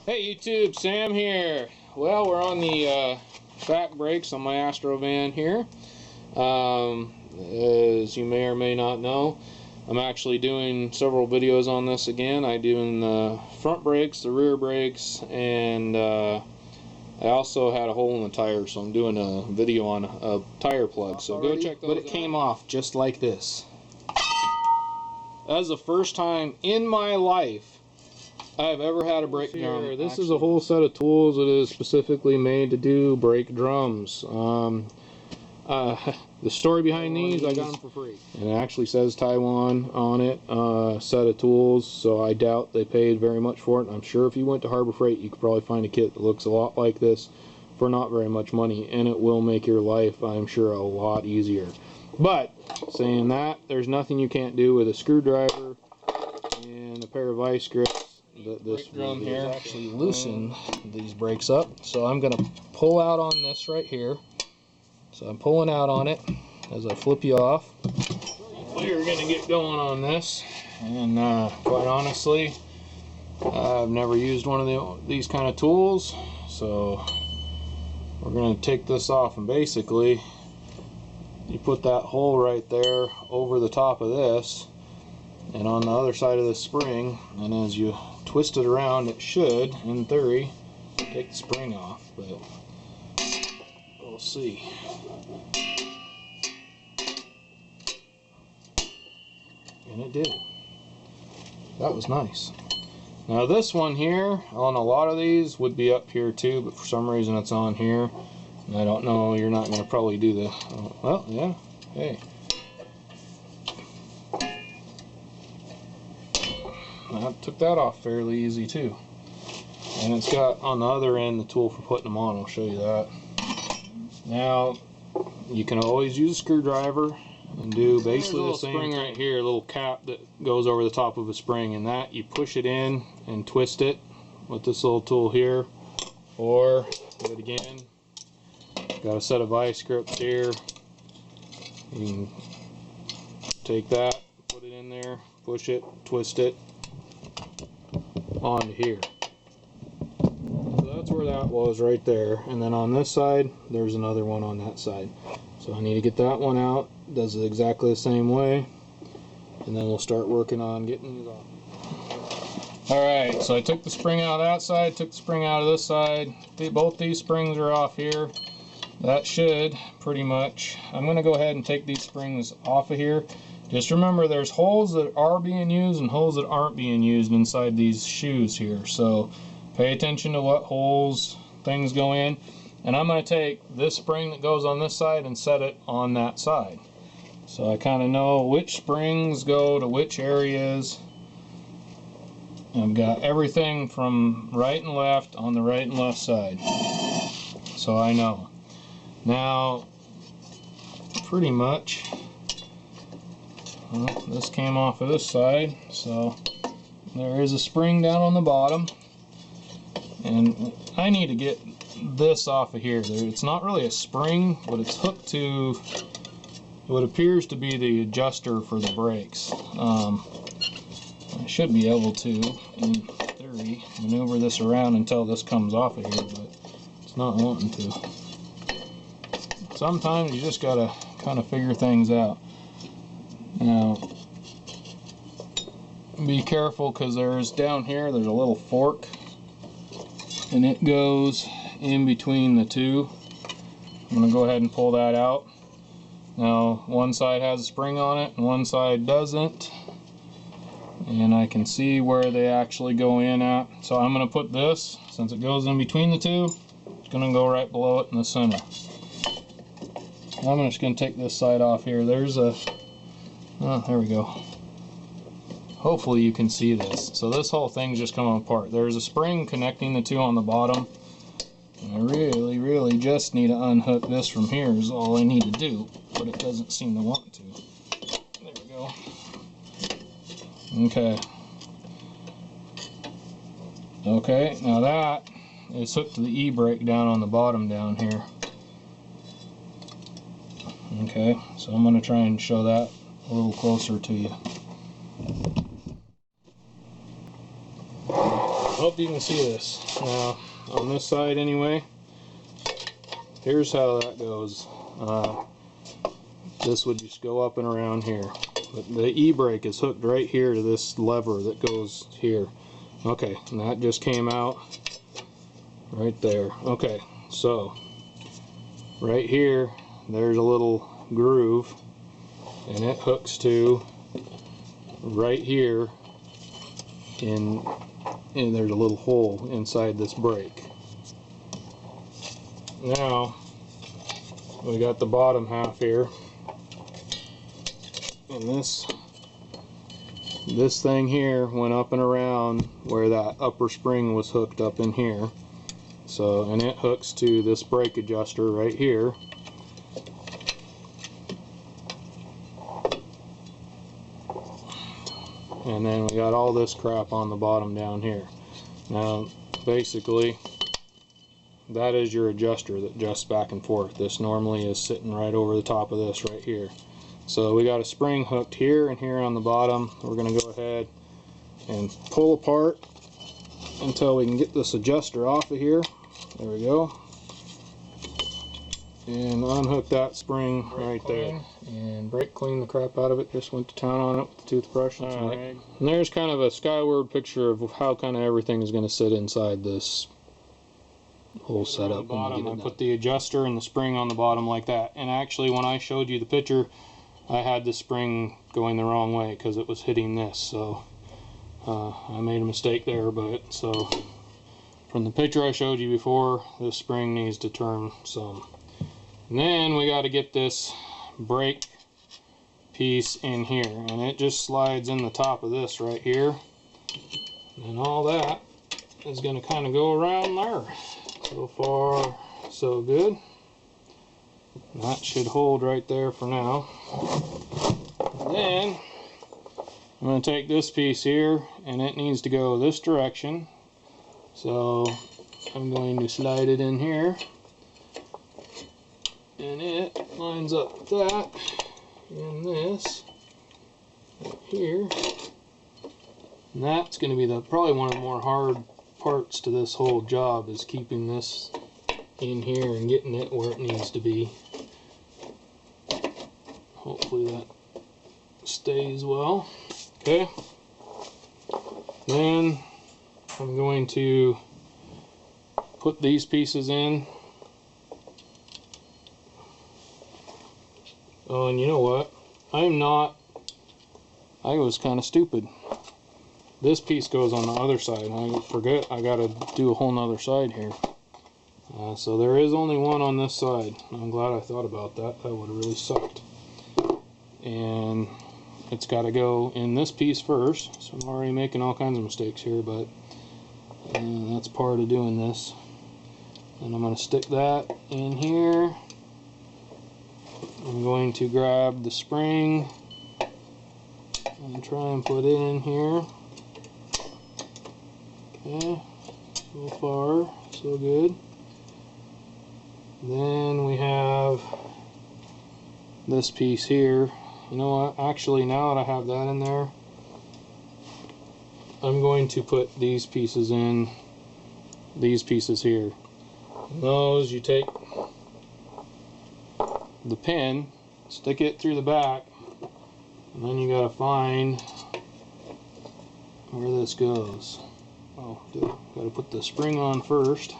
Hey YouTube, Sam here. Well, we're on the back brakes on my ASTRO van here. As you may or may not know, I'm actually doing several videos on this again. I'm doing the front brakes, the rear brakes, and I also had a hole in the tire, so I'm doing a video on a tire plug. So go check those out. But it came off just like this. That was the first time in my life I've ever had a brake drum. This is a whole set of tools that is specifically made to do brake drums. The story behind these, I got them for free. And it actually says Taiwan on it, set of tools, so I doubt they paid very much for it. I'm sure if you went to Harbor Freight, you could probably find a kit that looks a lot like this for not very much money, and it will make your life, I'm sure, a lot easier. But, saying that, there's nothing you can't do with a screwdriver and a pair of vice grips. This drum here actually loosen these brakes up, so I'm going to pull out on this right here. So I'm pulling out on it as I flip you off. We're going to get going on this, and quite honestly, I've never used one of these kind of tools, so we're going to take this off, and basically you put that hole right there over the top of this and on the other side of the spring, and as you twist it around, it should, in theory, take the spring off, but we'll see. And it did. That was nice. Now this one here, on a lot of these, would be up here too, but for some reason it's on here. And I don't know, you're not going to probably do the, well, yeah, hey. I took that off fairly easy too. And it's got on the other end the tool for putting them on. I'll show you that. Now you can always use a screwdriver and do basically the same spring right here, a little cap that goes over the top of a spring, and that you push it in and twist it with this little tool here, or do it again. Got a set of vice grips here. You can take that, put it in there, push it, twist it onto here. So that's where that was right there, and then on this side there's another one on that side, so I need to get that one out. Does it exactly the same way, and then we'll start working on getting these off. Alright, so I took the spring out of that side, took the spring out of this side. Both these springs are off here. That should pretty much, I'm going to go ahead and take these springs off of here. Just remember, there's holes that are being used and holes that aren't being used inside these shoes here, so pay attention to what holes things go in. And I'm going to take this spring that goes on this side and set it on that side, so I kind of know which springs go to which areas. I've got everything from right and left on the right and left side, so I know. Now pretty much, well, this came off of this side, so there is a spring down on the bottom, and I need to get this off of here. It's not really a spring, but it's hooked to what appears to be the adjuster for the brakes. I should be able to, in theory, maneuver this around until this comes off of here, but it's not wanting to. Sometimes you just gotta kind of figure things out. Now, be careful, because there's down here, there's a little fork, and it goes in between the two. I'm going to go ahead and pull that out. Now, one side has a spring on it and one side doesn't, and I can see where they actually go in at. So I'm going to put this, since it goes in between the two, it's going to go right below it in the center. I'm just going to take this side off here. There's a, oh, there we go. Hopefully you can see this. So this whole thing's just coming apart. There's a spring connecting the two on the bottom. And I really just need to unhook this from here is all I need to do, but it doesn't seem to want to. There we go. Okay. Okay, now that is hooked to the e-brake down on the bottom down here. Okay, so I'm going to try and show that a little closer to you. hope you can see this. Now, on this side anyway, here's how that goes. This would just go up and around here. But the e-brake is hooked right here to this lever that goes here. Okay, and that just came out right there. Okay, so right here, there's a little groove, and it hooks to right here, and there's a little hole inside this brake. Now we got the bottom half here, and this thing here went up and around where that upper spring was hooked up in here. So, and it hooks to this brake adjuster right here. And then we got all this crap on the bottom down here. Now, basically, that is your adjuster that adjusts back and forth. This normally is sitting right over the top of this right here. So we got a spring hooked here and here on the bottom. We're going to go ahead and pull apart until we can get this adjuster off of here. There we go. And unhook that spring right there. And brake clean the crap out of it. Just went to town on it with the toothbrush and some rag. And there's kind of a skyward picture of how kind of everything is going to sit inside this whole setup. Bottom, I put the adjuster and the spring on the bottom like that. And actually, when I showed you the picture, I had the spring going the wrong way because it was hitting this. So I made a mistake there. But so from the picture I showed you before, this spring needs to turn some. And then we got to get this brake piece in here, and it just slides in the top of this right here, and all that is going to kind of go around there. So far so good. That should hold right there for now. And then I'm going to take this piece here, and it needs to go this direction, so I'm going to slide it in here. And it lines up with that, and this right here. And that's going to be probably one of the more hard parts to this whole job, is keeping this in here and getting it where it needs to be. Hopefully that stays well. Okay. Then I'm going to put these pieces in. Oh, and you know what? I was kind of stupid. This piece goes on the other side. I forget I gotta do a whole nother side here. So there is only one on this side. I'm glad I thought about that. That would have really sucked. And it's got to go in this piece first. So I'm already making all kinds of mistakes here, but that's part of doing this. And I'm going to stick that in here. I'm going to grab the spring and try and put it in here. Okay, so far so good. Then we have this piece here. You know what, actually now that I have that in there, I'm going to put these pieces in, these pieces here. And those, you take the pin, stick it through the back, and then you gotta find where this goes. Oh, gotta put the spring on first.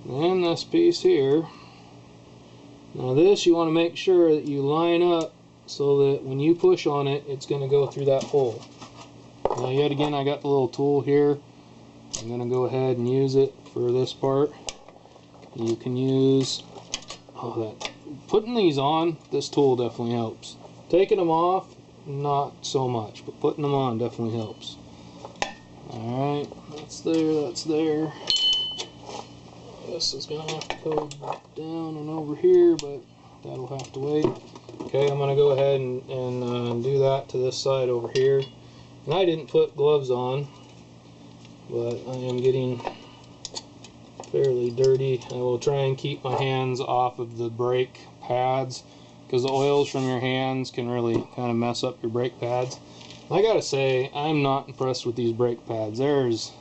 Then this piece here. Now this, you want to make sure that you line up so that when you push on it, it's going to go through that hole. Now yet again, I got the little tool here. I'm going to go ahead and use it for this part. You can use, putting these on, this tool definitely helps. Taking them off, not so much, but putting them on definitely helps. Alright, that's there, that's there. This is going to have to go down and over here, but that'll have to wait. Okay, I'm going to go ahead and do that to this side over here. And I didn't put gloves on, but I am getting fairly dirty. I will try and keep my hands off of the brake pads, because the oils from your hands can really kind of mess up your brake pads. I gotta say, I'm not impressed with these brake pads. There's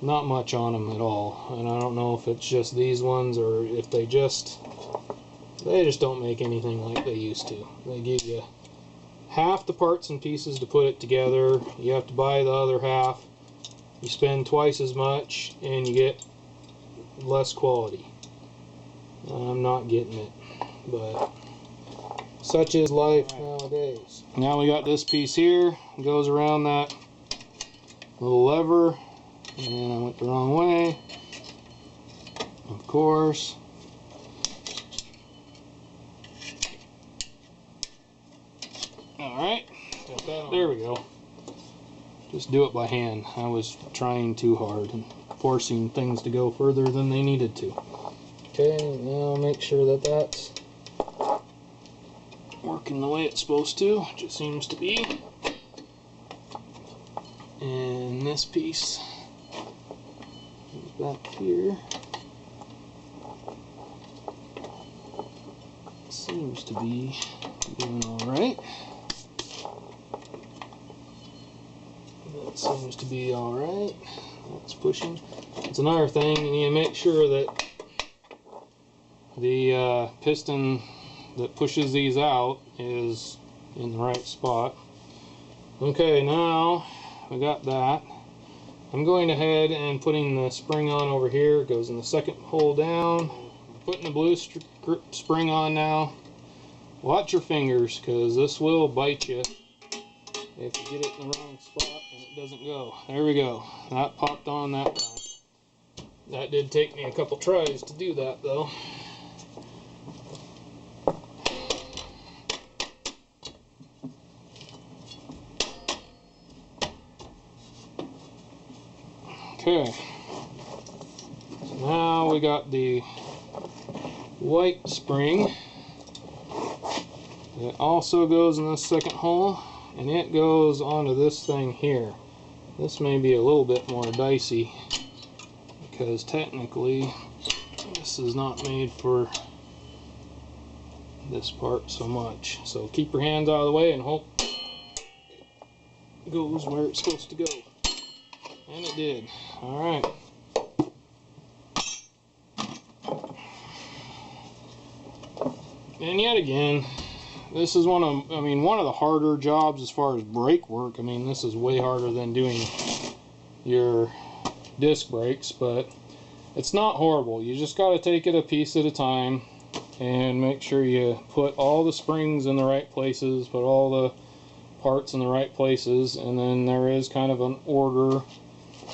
not much on them at all. And I don't know if it's just these ones or if they just don't make anything like they used to. They give you half the parts and pieces to put it together. You have to buy the other half. You spend twice as much and you get less quality. I'm not getting it, but such is life nowadays. Now we got this piece here. It goes around that little lever, and I went the wrong way, of course. Alright, there we go. Just do it by hand. I was trying too hard and forcing things to go further than they needed to. Okay, now make sure that that's working the way it's supposed to, which it seems to be. And this piece is back here. Seems to be doing alright. That seems to be alright. That's pushing. It's another thing, you need to make sure that the piston that pushes these out is in the right spot. Okay, now we got that. I'm going ahead and putting the spring on over here. It goes in the second hole down. Putting the blue spring on now. Watch your fingers, because this will bite you if you get it in the wrong spot and it doesn't go. There we go. That popped on that time. That did take me a couple tries to do that though. Okay, so now we got the white spring that also goes in this second hole, and it goes onto this thing here. This may be a little bit more dicey because technically this is not made for this part so much. So keep your hands out of the way and hope it goes where it's supposed to go. And it did. Alright. And yet again, this is one of the harder jobs as far as brake work. I mean, this is way harder than doing your disc brakes, but it's not horrible. You just got to take it a piece at a time and make sure you put all the springs in the right places, put all the parts in the right places, and then there is kind of an order.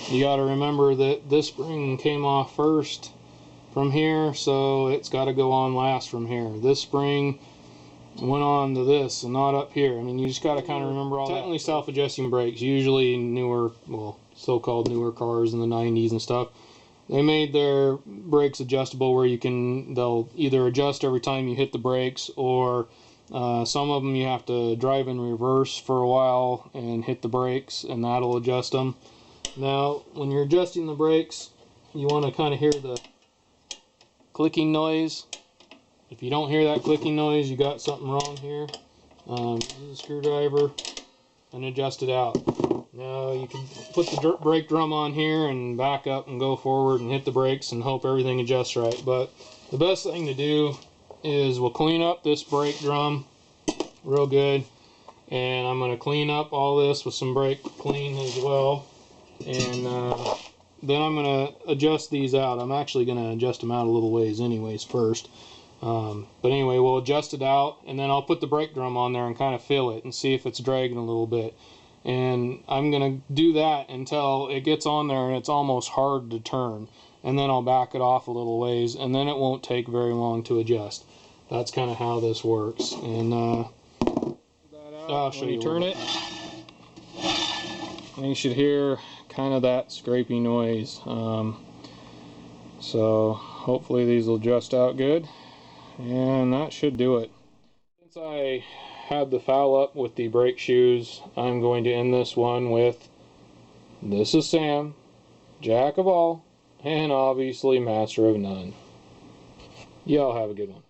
You got to remember that this spring came off first from here, so it's got to go on last from here. This spring went on to this and not up here. I mean, you just got to kind of remember all that. Technically self-adjusting brakes, usually newer, well, so-called newer cars in the 90s and stuff, they made their brakes adjustable where they'll either adjust every time you hit the brakes, or some of them you have to drive in reverse for a while and hit the brakes, and that'll adjust them. Now, when you're adjusting the brakes, you want to kind of hear the clicking noise. If you don't hear that clicking noise, you got something wrong here. Use a screwdriver and adjust it out. Now, you can put the brake drum on here and back up and go forward and hit the brakes and hope everything adjusts right. But the best thing to do is we'll clean up this brake drum real good. And I'm going to clean up all this with some brake clean as well. And then I'm going to adjust these out. I'm actually going to adjust them out a little ways anyways first. But anyway, we'll adjust it out, and then I'll put the brake drum on there and kind of feel it and see if it's dragging a little bit. And I'm going to do that until it gets on there and it's almost hard to turn. And then I'll back it off a little ways, and then it won't take very long to adjust. That's kind of how this works. And I'll show you. Turn it, and you should hear kind of that scraping noise. So hopefully these will adjust out good, and that should do it. Since I had the foul up with the brake shoes, I'm going to end this one with, this is Sam, Jack of all, and obviously master of none. Y'all have a good one.